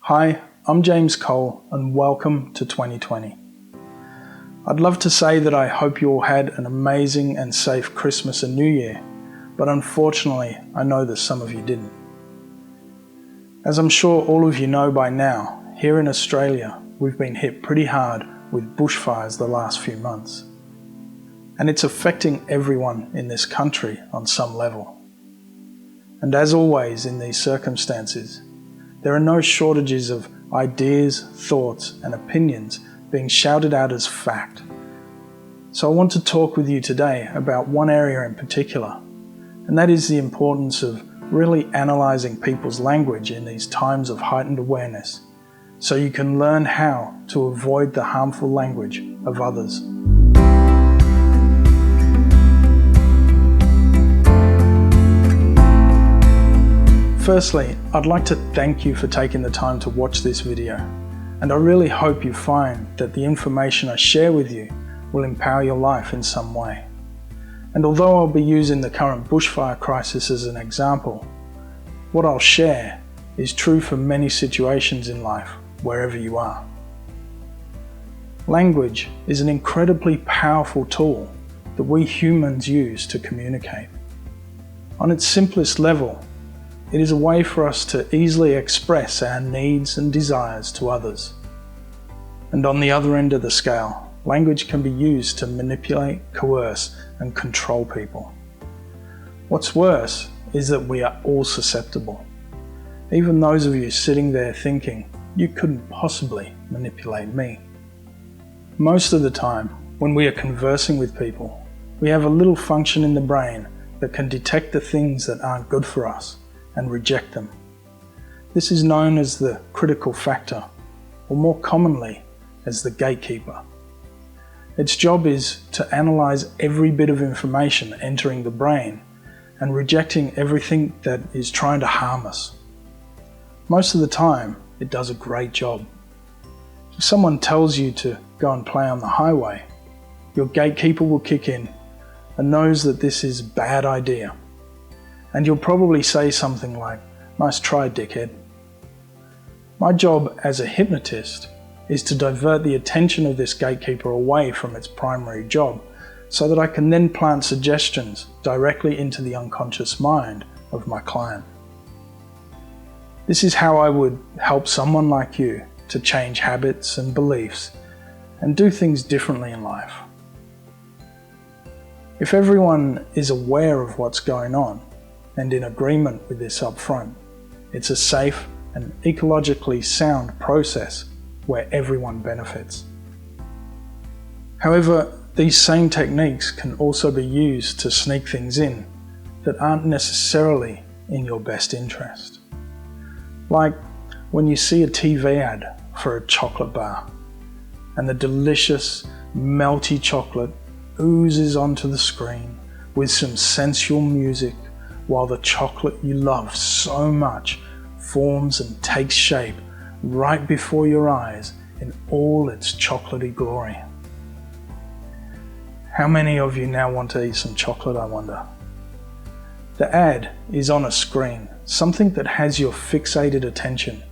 Hi, I'm James Cole and welcome to 2020. I'd love to say that I hope you all had an amazing and safe Christmas and New Year, but unfortunately I know that some of you didn't. As I'm sure all of you know by now, here in Australia we've been hit pretty hard with bushfires the last few months. And it's affecting everyone in this country on some level. And as always in these circumstances, there are no shortages of ideas, thoughts, and opinions being shouted out as fact. So I want to talk with you today about one area in particular, and that is the importance of really analysing people's language in these times of heightened awareness, so you can learn how to avoid the harmful language of others. Firstly, I'd like to thank you for taking the time to watch this video, and I really hope you find that the information I share with you will empower your life in some way. And although I'll be using the current bushfire crisis as an example, what I'll share is true for many situations in life, wherever you are. Language is an incredibly powerful tool that we humans use to communicate. On its simplest level, it is a way for us to easily express our needs and desires to others. And on the other end of the scale, language can be used to manipulate, coerce, and control people. What's worse is that we are all susceptible. Even those of you sitting there thinking, you couldn't possibly manipulate me. Most of the time, when we are conversing with people, we have a little function in the brain that can detect the things that aren't good for us and reject them. This is known as the critical factor, or more commonly as the gatekeeper. Its job is to analyze every bit of information entering the brain and rejecting everything that is trying to harm us. Most of the time, it does a great job. If someone tells you to go and play on the highway, your gatekeeper will kick in and knows that this is a bad idea. And you'll probably say something like, "Nice try, dickhead." My job as a hypnotist is to divert the attention of this gatekeeper away from its primary job, so that I can then plant suggestions directly into the unconscious mind of my client. This is how I would help someone like you to change habits and beliefs and do things differently in life. If everyone is aware of what's going on, and in agreement with this up front, it's a safe and ecologically sound process where everyone benefits. However, these same techniques can also be used to sneak things in that aren't necessarily in your best interest. Like when you see a TV ad for a chocolate bar, and the delicious, melty chocolate oozes onto the screen with some sensual music, while the chocolate you love so much forms and takes shape right before your eyes in all its chocolatey glory. How many of you now want to eat some chocolate, I wonder? The ad is on a screen, something that has your fixated attention,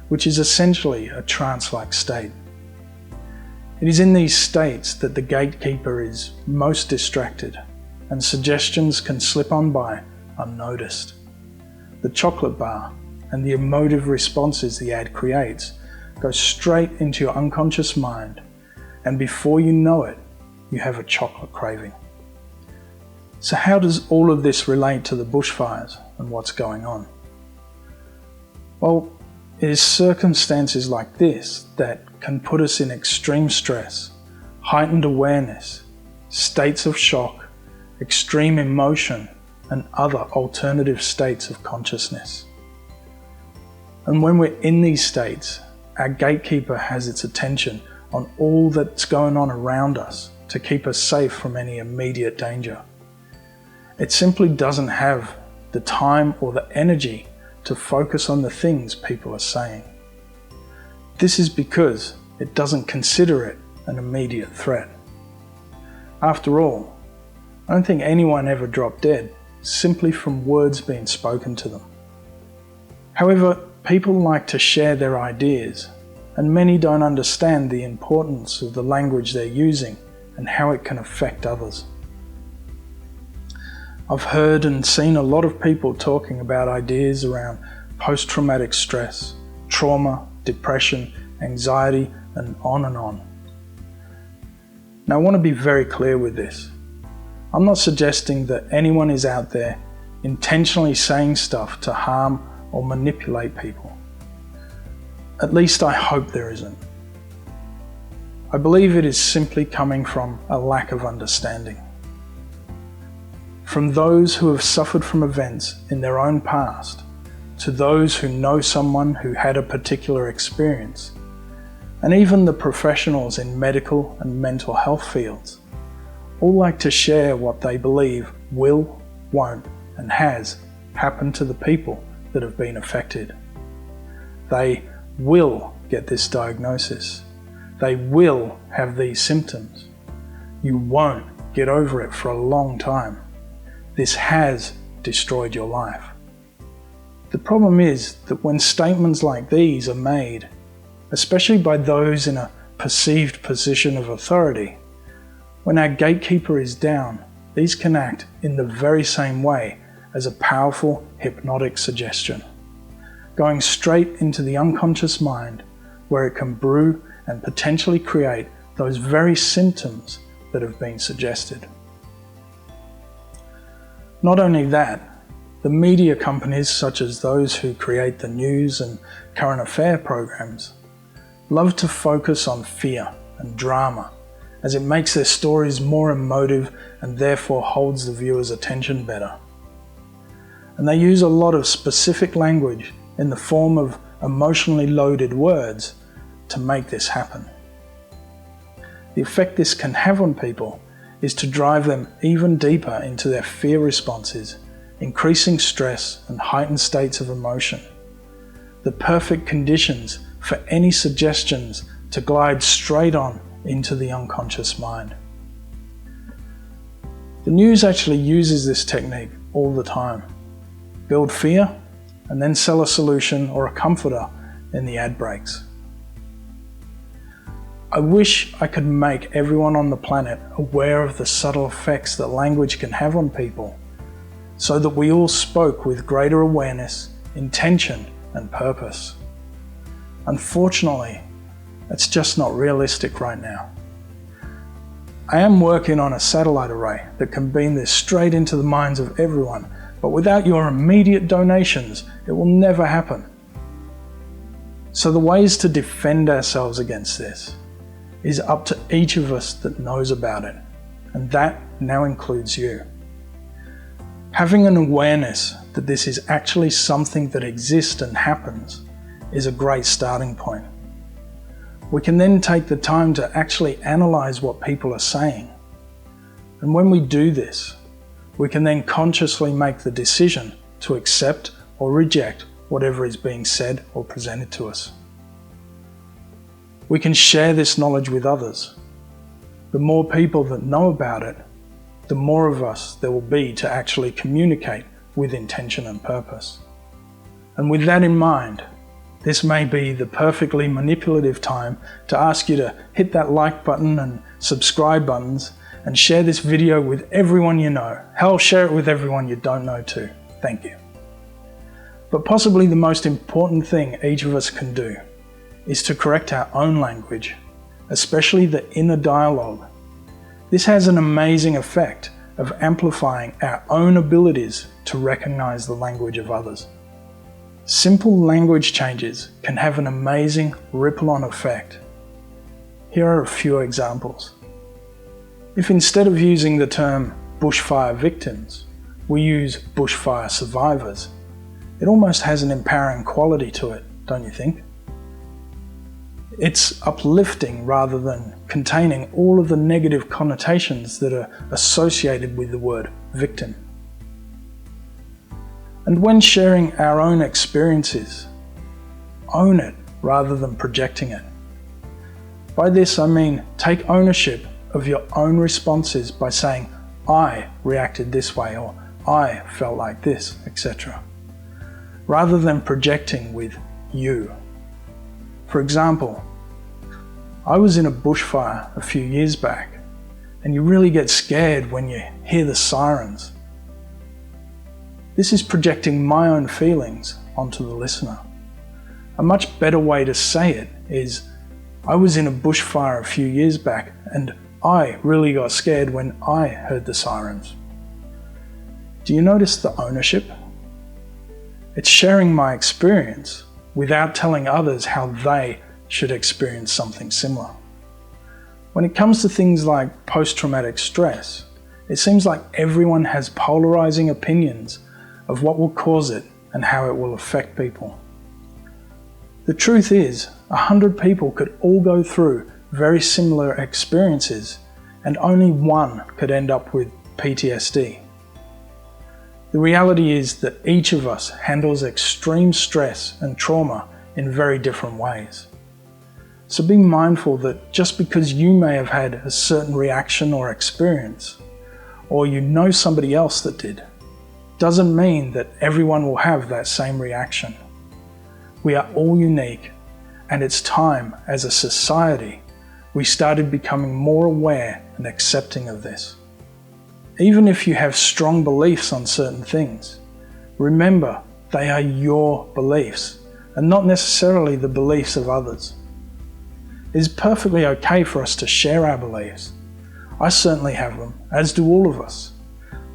which is essentially a trance-like state. It is in these states that the gatekeeper is most distracted, and suggestions can slip on by unnoticed. The chocolate bar and the emotive responses the ad creates go straight into your unconscious mind, and before you know it, you have a chocolate craving. So how does all of this relate to the bushfires and what's going on? Well, it is circumstances like this that can put us in extreme stress, heightened awareness, states of shock, extreme emotion, and other alternative states of consciousness. And when we're in these states, our gatekeeper has its attention on all that's going on around us to keep us safe from any immediate danger. It simply doesn't have the time or the energy to focus on the things people are saying. This is because it doesn't consider it an immediate threat. After all, I don't think anyone ever dropped dead simply from words being spoken to them. However, people like to share their ideas, and many don't understand the importance of the language they're using and how it can affect others. I've heard and seen a lot of people talking about ideas around post-traumatic stress, trauma, depression, anxiety, and on and on. Now, I want to be very clear with this. I'm not suggesting that anyone is out there intentionally saying stuff to harm or manipulate people. At least I hope there isn't. I believe it is simply coming from a lack of understanding. From those who have suffered from events in their own past, to those who know someone who had a particular experience, and even the professionals in medical and mental health fields, all like to share what they believe will, won't, and has happened to the people that have been affected. They will get this diagnosis. They will have these symptoms. You won't get over it for a long time. This has destroyed your life. The problem is that when statements like these are made, especially by those in a perceived position of authority, when our gatekeeper is down, these can act in the very same way as a powerful hypnotic suggestion, going straight into the unconscious mind where it can brew and potentially create those very symptoms that have been suggested. Not only that, the media companies such as those who create the news and current affair programs love to focus on fear and drama as it makes their stories more emotive and therefore holds the viewer's attention better. And they use a lot of specific language in the form of emotionally loaded words to make this happen. The effect this can have on people is to drive them even deeper into their fear responses, increasing stress and heightened states of emotion, the perfect conditions for any suggestions to glide straight on into the unconscious mind. The news actually uses this technique all the time. Build fear and then sell a solution or a comforter in the ad breaks. I wish I could make everyone on the planet aware of the subtle effects that language can have on people, so that we all spoke with greater awareness, intention, and purpose. Unfortunately, it's just not realistic right now. I am working on a satellite array that can beam this straight into the minds of everyone, but without your immediate donations, it will never happen. So the ways to defend ourselves against this is up to each of us that knows about it, and that now includes you. Having an awareness that this is actually something that exists and happens is a great starting point. We can then take the time to actually analyze what people are saying. And when we do this, we can then consciously make the decision to accept or reject whatever is being said or presented to us. We can share this knowledge with others. The more people that know about it, the more of us there will be to actually communicate with intention and purpose. And with that in mind, this may be the perfectly manipulative time to ask you to hit that like button and subscribe buttons and share this video with everyone you know. Hell, share it with everyone you don't know too. Thank you. But possibly the most important thing each of us can do is to correct our own language, especially the inner dialogue. This has an amazing effect of amplifying our own abilities to recognize the language of others. Simple language changes can have an amazing ripple-on effect. Here are a few examples. If instead of using the term bushfire victims, we use bushfire survivors, it almost has an empowering quality to it, don't you think? It's uplifting rather than containing all of the negative connotations that are associated with the word victim. And when sharing our own experiences, own it rather than projecting it. By this I mean take ownership of your own responses by saying, I reacted this way, or I felt like this, etc. Rather than projecting with you. For example, I was in a bushfire a few years back, and you really get scared when you hear the sirens. This is projecting my own feelings onto the listener. A much better way to say it is, I was in a bushfire a few years back, and I really got scared when I heard the sirens. Do you notice the ownership? It's sharing my experience without telling others how they should experience something similar. When it comes to things like post-traumatic stress, it seems like everyone has polarizing opinions of what will cause it and how it will affect people. The truth is, 100 people could all go through very similar experiences, and only one could end up with PTSD. The reality is that each of us handles extreme stress and trauma in very different ways. So be mindful that just because you may have had a certain reaction or experience, or you know somebody else that did, doesn't mean that everyone will have that same reaction. We are all unique, and it's time as a society we started becoming more aware and accepting of this. Even if you have strong beliefs on certain things, remember they are your beliefs and not necessarily the beliefs of others. It is perfectly okay for us to share our beliefs. I certainly have them, as do all of us.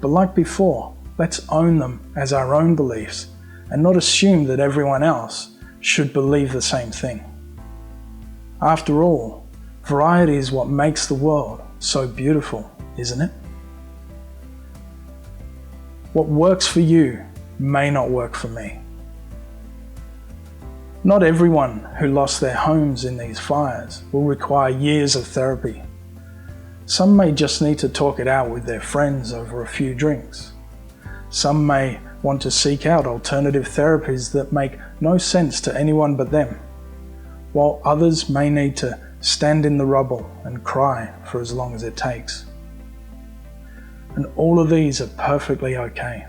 But like before, let's own them as our own beliefs and not assume that everyone else should believe the same thing. After all, variety is what makes the world so beautiful, isn't it? What works for you may not work for me. Not everyone who lost their homes in these fires will require years of therapy. Some may just need to talk it out with their friends over a few drinks. Some may want to seek out alternative therapies that make no sense to anyone but them, while others may need to stand in the rubble and cry for as long as it takes. And all of these are perfectly okay.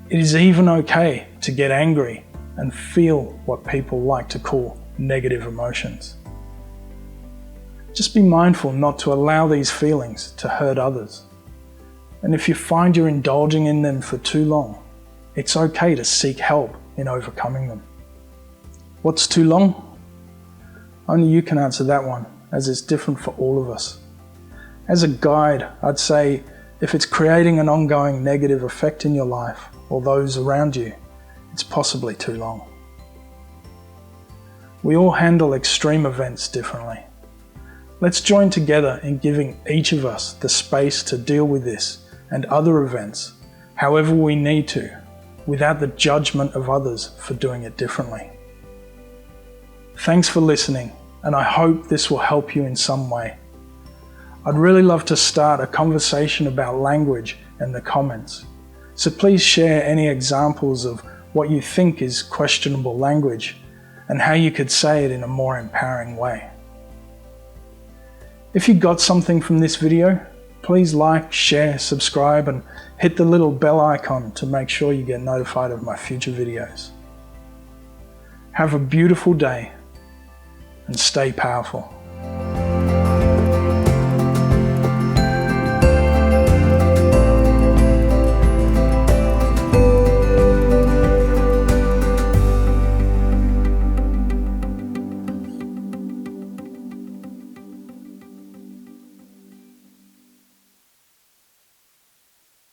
It is even okay to get angry and feel what people like to call negative emotions. Just be mindful not to allow these feelings to hurt others. And if you find you're indulging in them for too long, it's okay to seek help in overcoming them. What's too long? Only you can answer that one, as it's different for all of us. As a guide, I'd say if it's creating an ongoing negative effect in your life or those around you, it's possibly too long. We all handle extreme events differently. Let's join together in giving each of us the space to deal with this and other events, however we need to, without the judgment of others for doing it differently. Thanks for listening, and I hope this will help you in some way. I'd really love to start a conversation about language in the comments, so please share any examples of what you think is questionable language and how you could say it in a more empowering way. If you got something from this video, please like, share, subscribe, and hit the little bell icon to make sure you get notified of my future videos. Have a beautiful day and stay powerful.